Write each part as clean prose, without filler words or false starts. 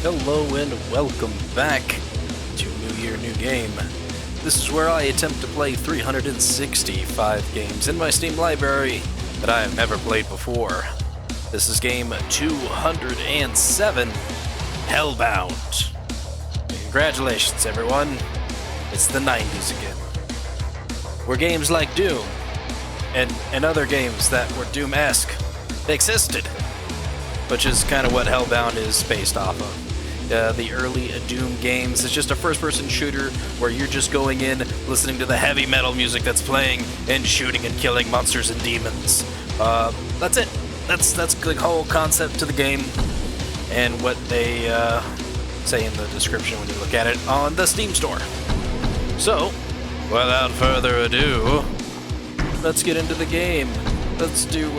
Hello and welcome back to New Year, New Game. This is where I attempt to play 365 games in my Steam library that I have never played before. This is game 207, Hellbound. Congratulations, everyone. It's the 90s again. Where games like Doom and other games that were Doom-esque existed, which is kind of what Hellbound is based off of. The early Doom games is just a first-person shooter where you're just going in, listening to the heavy metal music that's playing, and shooting and killing monsters and demons. That's it. That's the whole concept to the game, and what they say in the description when you look at it on the Steam store. So, without further ado, let's get into the game. Let's do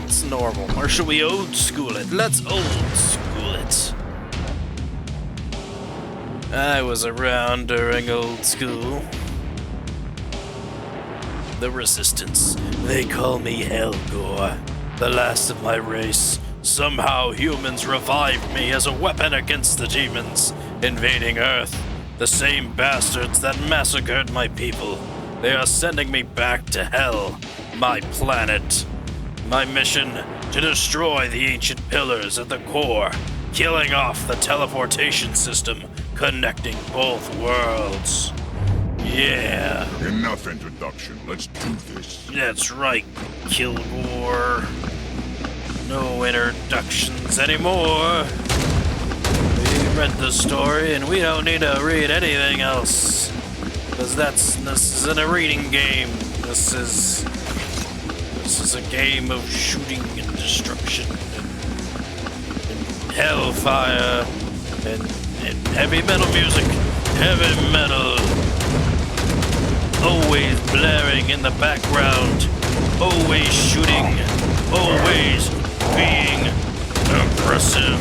it's normal, or should we old school it? Let's old school it. I was around during old school. The Resistance. They call me Hellgore, the last of my race. Somehow humans revived me as a weapon against the demons invading Earth. The same bastards that massacred my people. They are sending me back to Hell, my planet. My mission, to destroy the ancient pillars at the core, killing off the teleportation system connecting both worlds. Yeah. Enough introduction, let's do this. That's right, Kilgore. No introductions anymore. We read the story and we don't need to read anything else. Because this isn't a reading game. This is a game of shooting and destruction and hellfire and heavy metal music. Heavy metal. Always blaring in the background. Always shooting. Always being aggressive.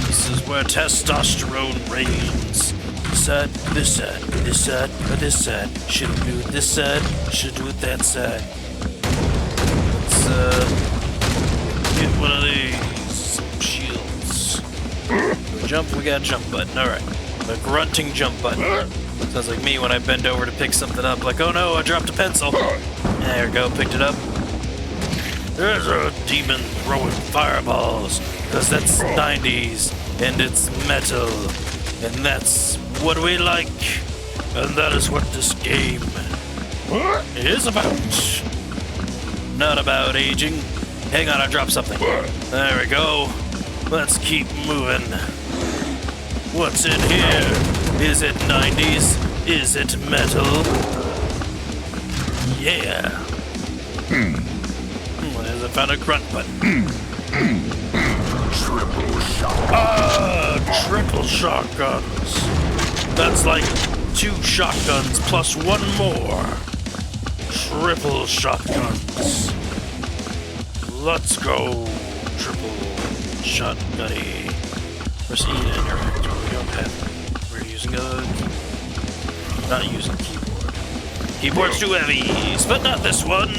This is where testosterone reigns. This side. Should do it this side, should do it that side. Let's get one of these shields. Jump, we got a jump button, alright. A grunting jump button. Sounds like me when I bend over to pick something up, like, oh no, I dropped a pencil. There we go, picked it up. There's a demon throwing fireballs, because that's 90s, and it's metal, and that's what we like, and that is what this game is about. Not about aging. Hang on, I dropped something. There we go. Let's keep moving. What's in here? Is it 90s? Is it metal? Yeah. I found a grunt button. Triple shotgun. Triple shotguns. That's like 2 shotguns plus 1 more. Triple shotguns. Let's go. Triple shotgunny. Press E to interact. We don't have. We're using not using keyboard. Keyboard's too heavy, but not this one.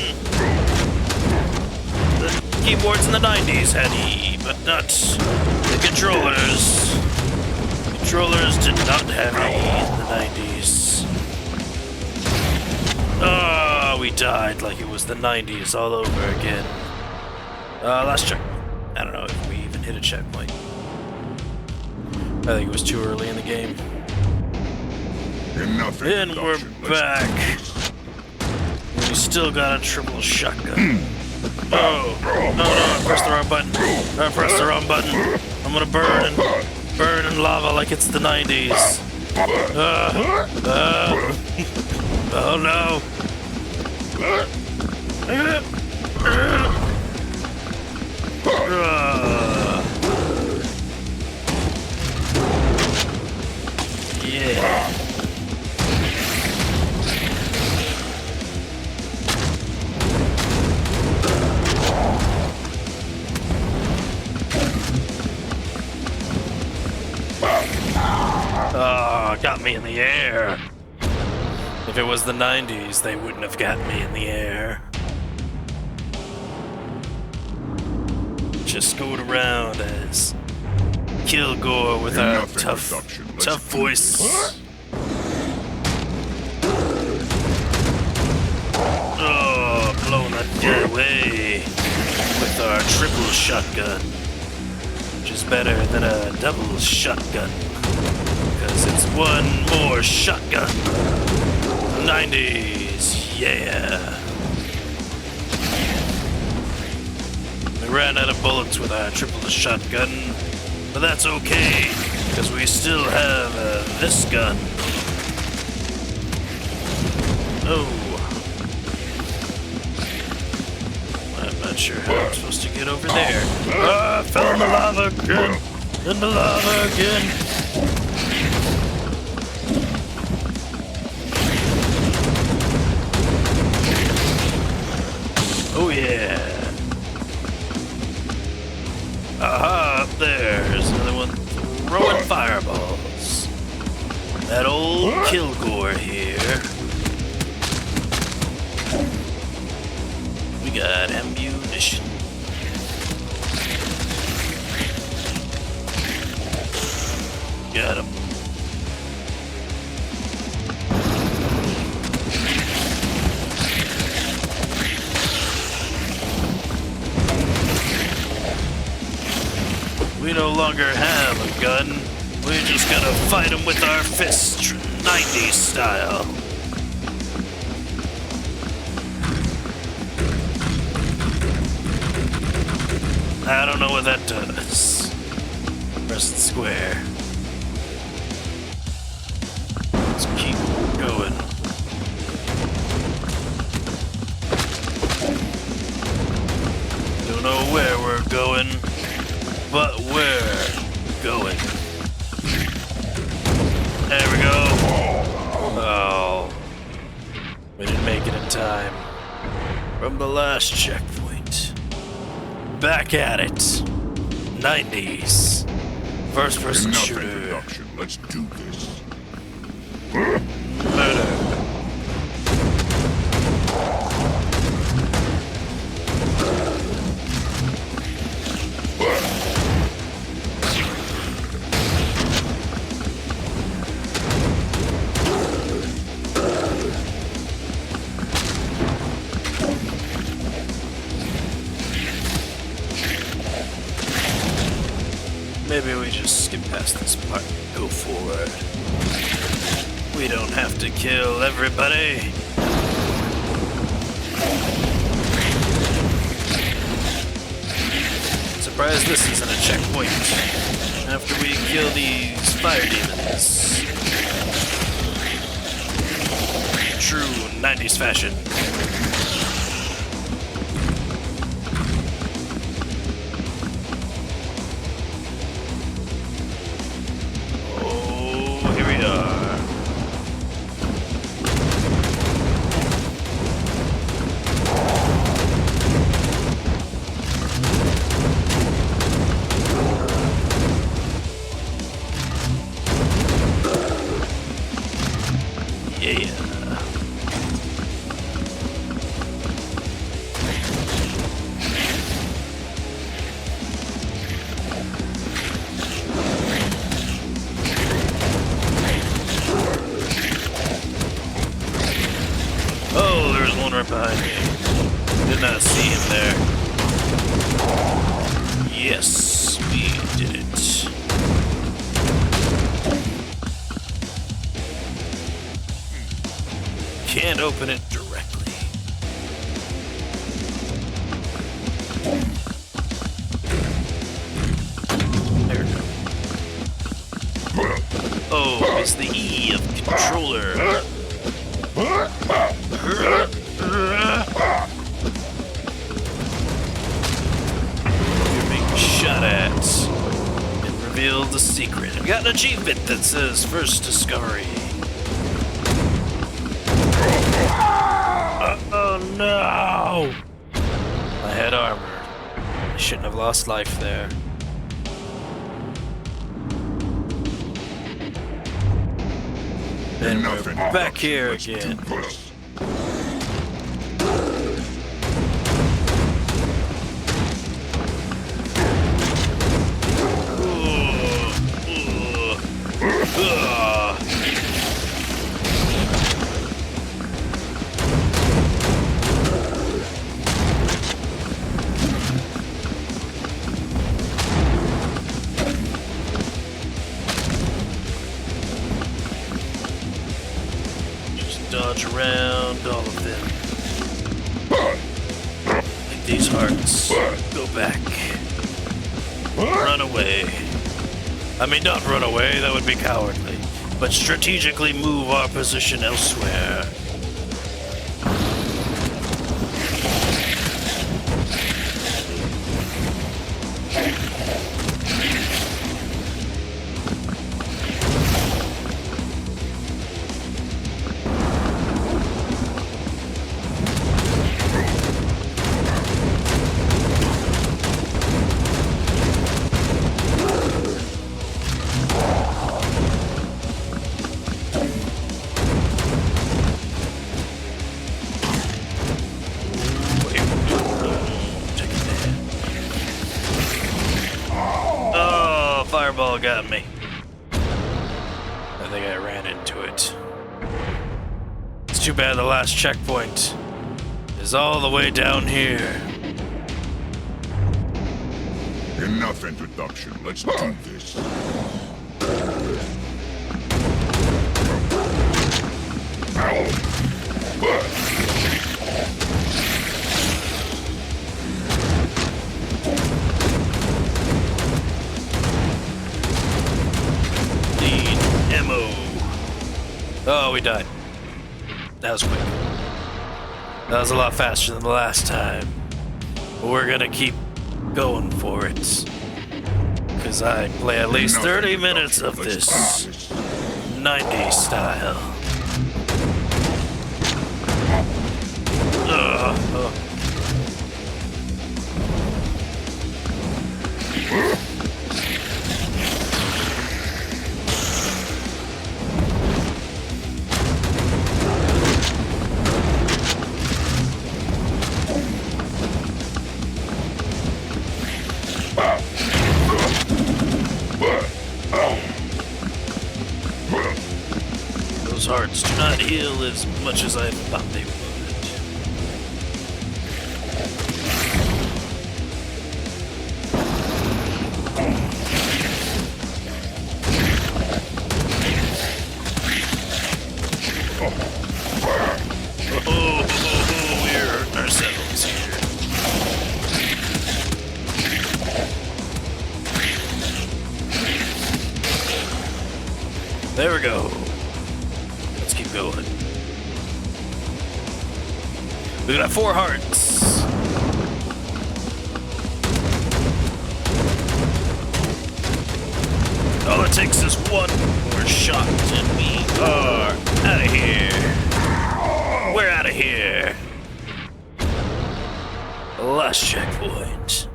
The keyboards in the 90s heavy, but not the controllers. Controllers did not have any in the 90s. Oh, we died like it was the 90s all over again. Last check. I don't know if we even hit a checkpoint. I think it was too early in the game. Enough And we're back. We still got a triple shotgun. Oh, no, I pressed the wrong button. I pressed the wrong button. I'm gonna burn in lava like it's the 90s. Oh no. Yeah. Got me in the air. If it was the 90s, they wouldn't have got me in the air. Just scooted around as Kilgore with our Enough tough introduction. Let's tough do voice. this. Oh, blowing that guy away with our triple shotgun, which is better than a double shotgun, because it's one more shotgun. 90s, yeah. We ran out of bullets with our triple shotgun, but that's okay, because we still have this gun. Oh. I'm not sure how I'm supposed to get over there. Ah, I fell in the lava again. In the lava again. Oh yeah. Aha, up there's another one throwing fireballs. That old Kilgore here. We got ammunition. Got him. We no longer have a gun. We just gotta fight them with our fists, 90s style. I don't know what that does. Press it square. Let's keep going. Don't know where we're going, but we're going. There we go. Oh. We didn't make it in time. From the last checkpoint. Back at it. 90s. First person Enough shooter. introduction. Let's do this. Murder. Maybe we just skip past this part and go forward. We don't have to kill everybody. Surprised this isn't a checkpoint. After we kill these fire demons. True 90s fashion. Oh, there's one right behind me. Did not see him there. Yes, we did it. Can't open it directly. There we go. Oh, it's the E of controller. You're being shot at. It revealed the secret. We got an achievement that says first discovery. Oh no! I had armor. I shouldn't have lost life there. And Enough we're introduction. back here Let's do again. this. around all of them. Like these hearts. Go back. Run away. I mean, not run away, that would be cowardly. But strategically move our position elsewhere. Fireball got me. I think I ran into it. It's too bad the last checkpoint is all the way down here. Enough introduction. Let's do this. Ammo. Oh, we died. That was quick. That was a lot faster than the last time. But we're gonna keep going for it. Because I play at least 30 minutes of this 90s style. Oh. Those hearts do not heal as much as I thought they would. We're hurting ourselves here. There we go. Let's keep going. We got 4 hearts. All it takes is one more shot and we are out of here. We're out of here. Last checkpoint.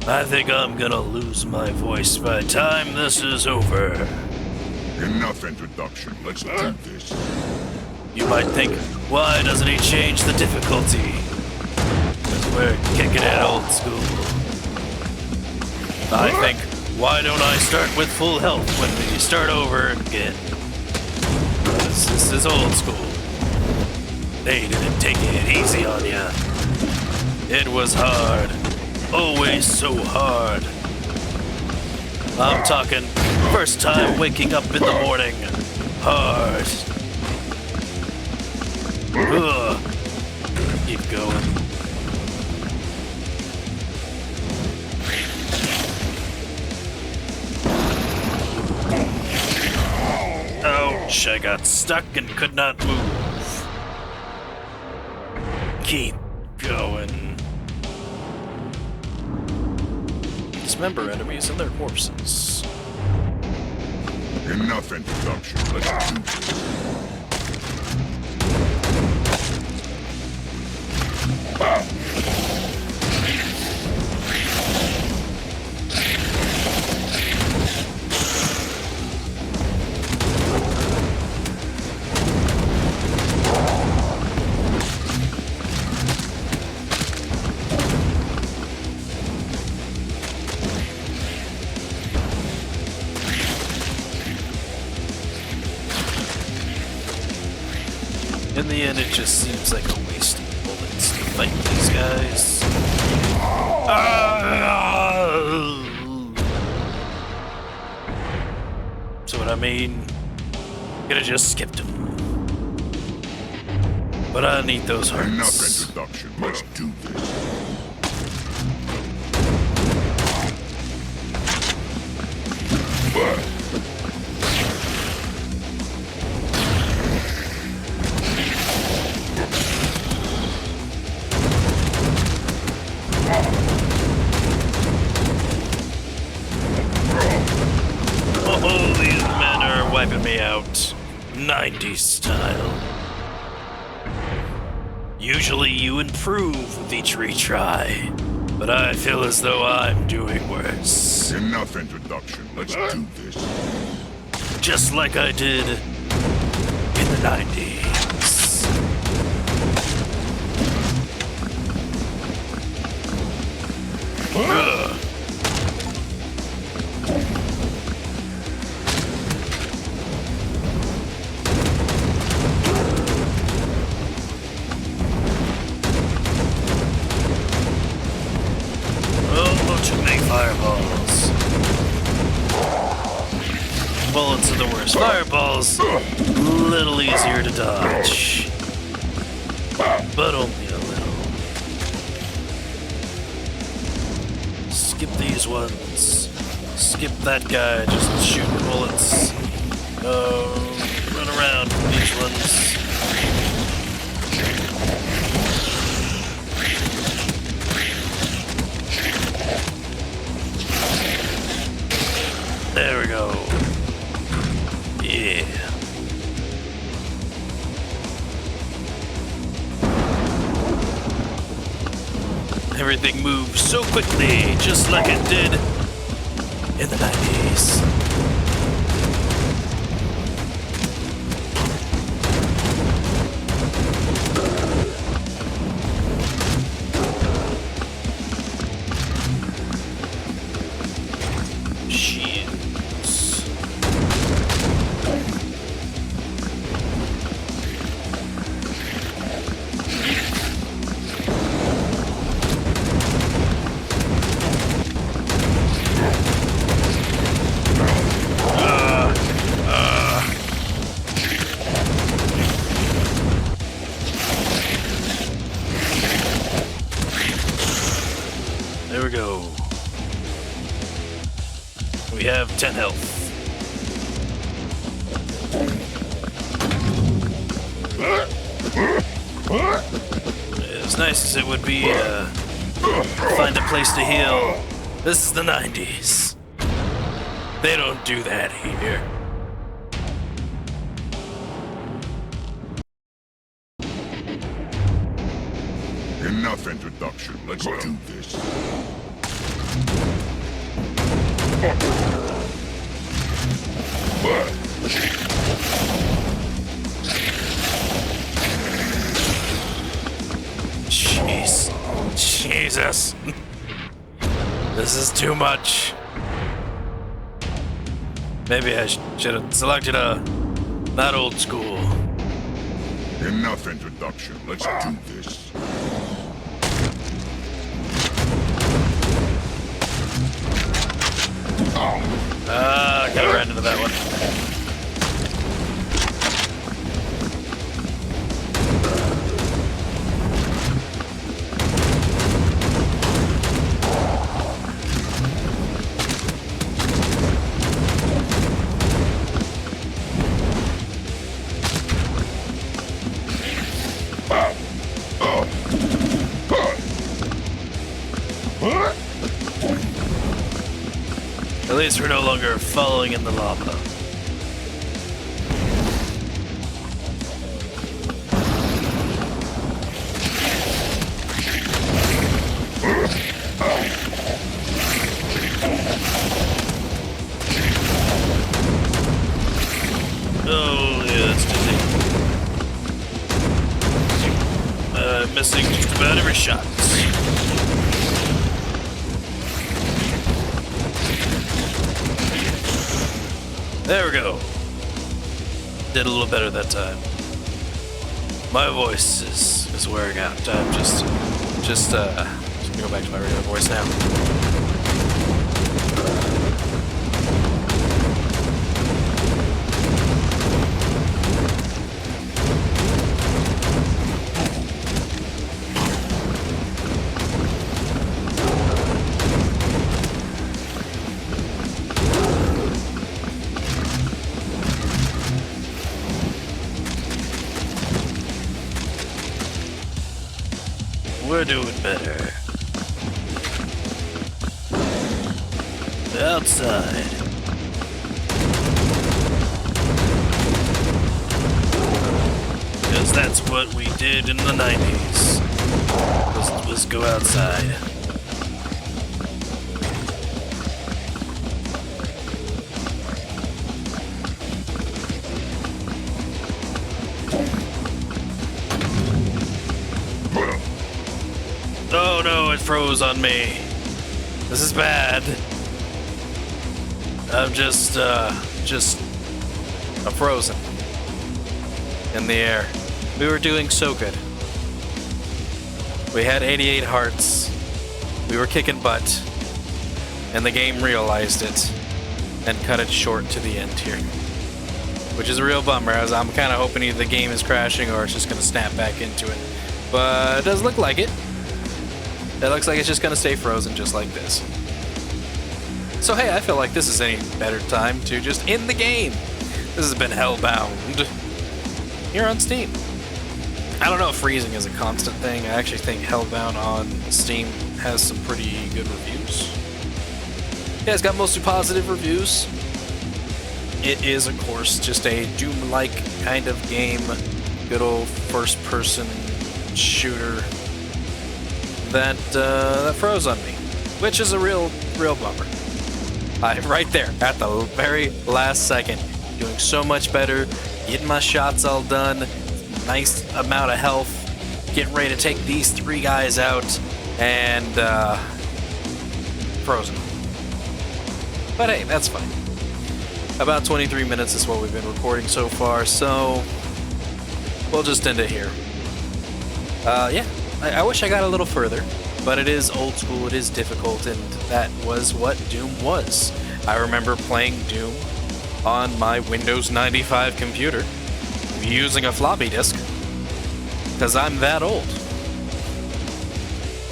I think I'm gonna lose my voice by the time this is over. Enough introduction. Let's do this. You might think, why doesn't he change the difficulty? Because we're kicking it old school. I think, why don't I start with full health when we start over again? Because this is old school. They didn't take it easy on ya. It was hard. Always so hard. I'm talking first time waking up in the morning. Hard. Ugh. Keep going. Ouch, I got stuck and could not move. Keep going. Dismember enemies and their corpses. Enough introduction. Let's do this. In the end, it just seems like a waste of bullets to fight these guys. So what I mean, could have just skipped them. But I need those hearts. Enough introduction. Let's do this. Oh, these men are wiping me out. 90s style. Usually you improve with each retry, but I feel as though I'm doing worse. Enough introduction. Let's do this. Just like I did in the 90s. Ugh. Oh, too many fireballs. Bullets are the worst. Fireballs, a little easier to dodge. But only a little. Skip these ones. Skip that guy just shooting bullets. Run around these ones. There we go. Yeah. Everything moves so quickly, just like it did in the 90s. There we go. We have 10 health. As nice as it would be to find a place to heal, this is the 90s. They don't do that here. Enough introduction. Let's do this. Jeez. Jesus. This is too much. Maybe I should have selected not old school. Enough introduction. Let's do this. Gotta run into that one. At least we're no longer following in the lava. Oh, yeah, that's dizzy. Missing just about every shot. There we go. Did a little better that time. My voice is wearing out. I'm just gonna go back to my regular voice now. we're doing better. Outside. Because that's what we did in the 90s. Was go outside. Oh no, it froze on me. This is bad. I'm I'm frozen in the air. We were doing so good. We had 88 hearts. We were kicking butt. And the game realized it and cut it short to the end here. Which is a real bummer, as I'm kind of hoping either the game is crashing or it's just going to snap back into it. But it does look like it. It looks like it's just going to stay frozen just like this. So hey, I feel like this is any better time to just end the game. This has been Hellbound here on Steam. I don't know if freezing is a constant thing. I actually think Hellbound on Steam has some pretty good reviews. Yeah, it's got mostly positive reviews. It is, of course, just a Doom-like kind of game. Good old first-person shooter that froze on me, which is a real bummer. Right there, at the very last second, doing so much better, getting my shots all done, nice amount of health, getting ready to take these 3 guys out, and frozen. But hey, that's fine. About 23 minutes is what we've been recording so far, so we'll just end it here. Yeah, I wish I got a little further, but it is old school, it is difficult, and that was what Doom was. I remember playing Doom on my Windows 95 computer using a floppy disk, because I'm that old.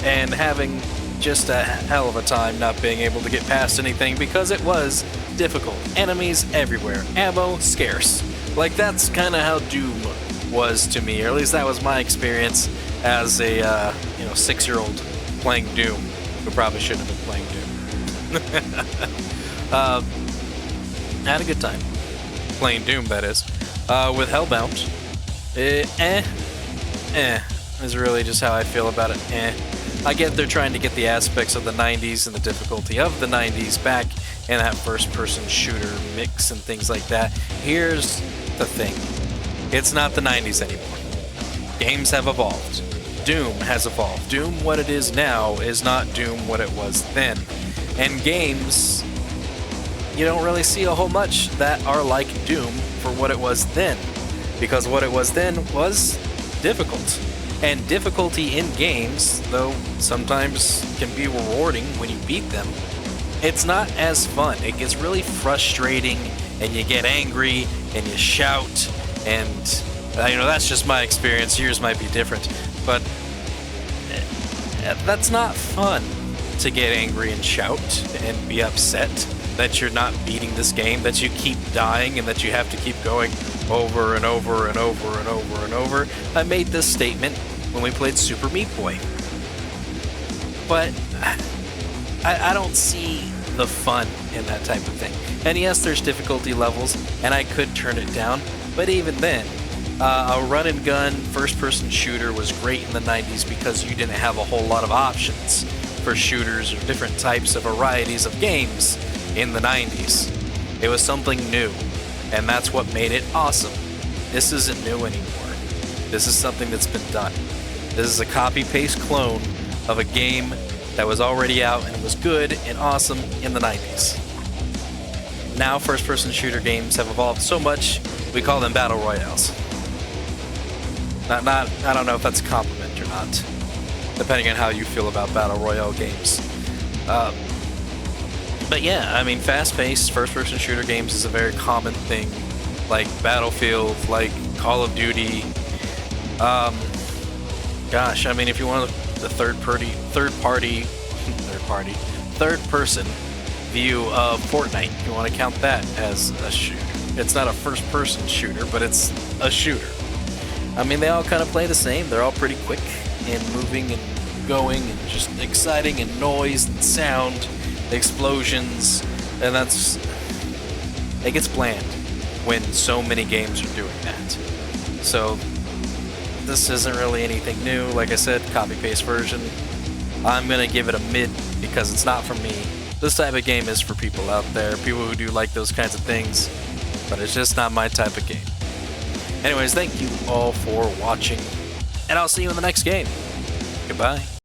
And having just a hell of a time not being able to get past anything because it was difficult. Enemies everywhere, ammo scarce. Like, that's kind of how Doom was to me, or at least that was my experience as a 6-year-old playing Doom, who probably shouldn't have been playing Doom. I had a good time playing Doom, that is. With Hellbound, is really just how I feel about it. I get they're trying to get the aspects of the 90s and the difficulty of the 90s back in that first-person shooter mix and things like that. Here's the thing. It's not the 90s anymore. Games have evolved. Doom has evolved. Doom, what it is now, is not Doom what it was then. And games, you don't really see a whole much that are like Doom for what it was then. Because what it was then was difficult. And difficulty in games, though sometimes can be rewarding when you beat them, it's not as fun. It gets really frustrating, and you get angry, and you shout, and that's just my experience. Yours might be different, but that's not fun to get angry and shout and be upset that you're not beating this game, that you keep dying, and that you have to keep going over and over and over and over and over. I made this statement when we played Super Meat Boy. But I don't see the fun in that type of thing. And yes, there's difficulty levels, and I could turn it down, but even then, a run and gun first-person shooter was great in the 90s because you didn't have a whole lot of options for shooters or different types of varieties of games in the 90s. It was something new, and that's what made it awesome. This isn't new anymore. This is something that's been done. This is a copy-paste clone of a game that was already out and was good and awesome in the 90s. Now first-person shooter games have evolved so much, we call them battle royales. I don't know if that's a compliment or not, depending on how you feel about battle royale games. But yeah, I mean, fast-paced first-person shooter games is a very common thing, like Battlefield, like Call of Duty. Gosh, I mean, if you want the third-person view of Fortnite, you want to count that as a shooter. It's not a first-person shooter, but it's a shooter. I mean, they all kind of play the same. They're all pretty quick and moving and going and just exciting and noise and sound, explosions, and it gets bland when so many games are doing that. So this isn't really anything new. Like I said, copy-paste version. I'm gonna give it a mid because it's not for me. This type of game is for people out there, people who do like those kinds of things, but it's just not my type of game. Anyways, thank you all for watching, and I'll see you in the next game. Goodbye.